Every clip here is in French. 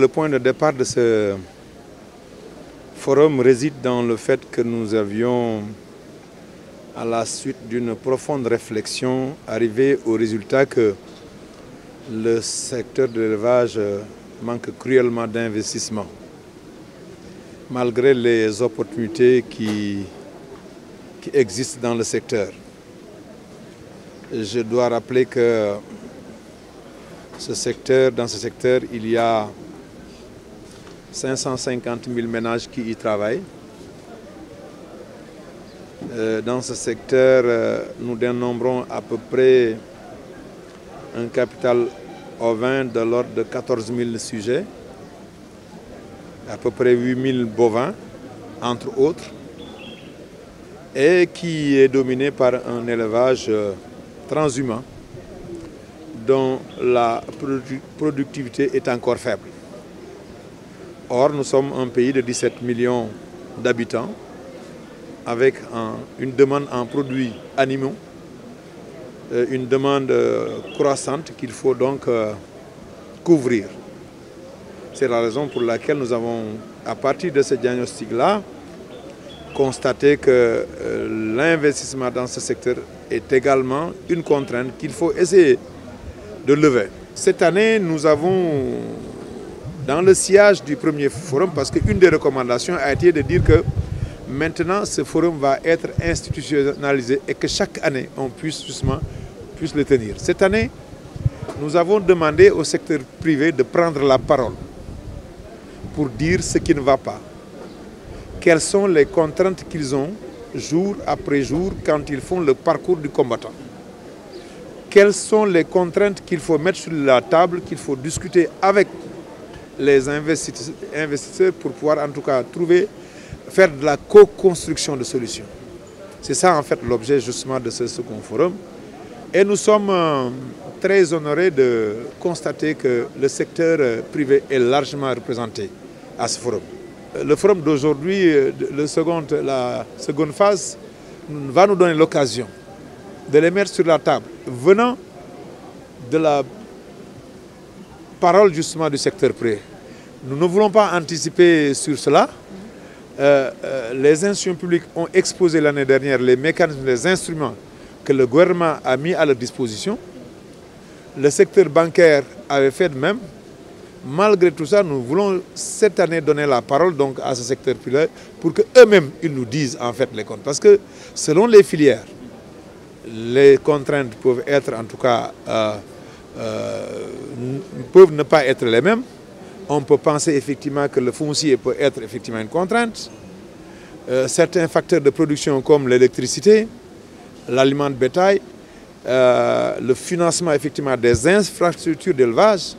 le point de départ de ce forum réside dans le fait que nous avions, à la suite d'une profonde réflexion, arrivé au résultat que le secteur de l'élevage manque cruellement d'investissement, malgré les opportunités qui existent dans le secteur. Je dois rappeler que dans ce secteur, il y a 550 000 ménages qui y travaillent. Dans ce secteur, nous dénombrons à peu près un capital ovin de l'ordre de 14 000 sujets, à peu près 8 000 bovins, entre autres, et qui est dominé par un élevage transhumant dont la productivité est encore faible. Or, nous sommes un pays de 17 millions d'habitants avec une demande en produits animaux, une demande croissante qu'il faut donc couvrir. C'est la raison pour laquelle nous avons, à partir de ce diagnostic-là, constaté que l'investissement dans ce secteur est également une contrainte qu'il faut essayer de lever. Cette année, nous avons, dans le sillage du premier forum, parce qu'une des recommandations a été de dire que maintenant ce forum va être institutionnalisé et que chaque année on puisse le tenir. Cette année, nous avons demandé au secteur privé de prendre la parole pour dire ce qui ne va pas. Quelles sont les contraintes qu'ils ont jour après jour quand ils font le parcours du combattant? Quelles sont les contraintes qu'il faut mettre sur la table, qu'il faut discuter avec les investisseurs pour pouvoir en tout cas faire de la co-construction de solutions. C'est ça en fait l'objet justement de ce second forum. Et nous sommes très honorés de constater que le secteur privé est largement représenté à ce forum. Le forum d'aujourd'hui, la seconde phase, va nous donner l'occasion de les mettre sur la table, venant de la parole justement du secteur privé. Nous ne voulons pas anticiper sur cela. Les institutions publiques ont exposé l'année dernière les mécanismes, les instruments que le gouvernement a mis à leur disposition. Le secteur bancaire avait fait de même. Malgré tout ça, nous voulons cette année donner la parole donc à ce secteur privé pour qu'eux-mêmes ils nous disent en fait les comptes. Parce que selon les filières, les contraintes peuvent être en tout cas peuvent ne pas être les mêmes. On peut penser effectivement que le foncier peut être effectivement une contrainte. Certains facteurs de production comme l'électricité, l'aliment de bétail, le financement effectivement des infrastructures d'élevage,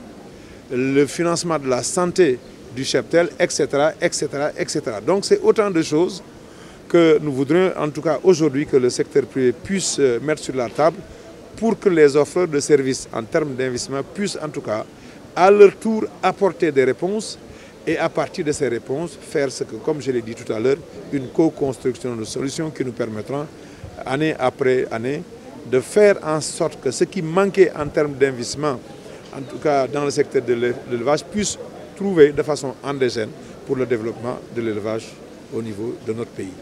le financement de la santé du cheptel, etc., etc., etc. Donc c'est autant de choses que nous voudrions en tout cas aujourd'hui que le secteur privé puisse mettre sur la table pour que les offreurs de services en termes d'investissement puissent en tout cas à leur tour apporter des réponses et à partir de ces réponses faire ce que, comme je l'ai dit tout à l'heure, une co-construction de solutions qui nous permettront année après année de faire en sorte que ce qui manquait en termes d'investissement, en tout cas dans le secteur de l'élevage, puisse trouver de façon endogène pour le développement de l'élevage au niveau de notre pays.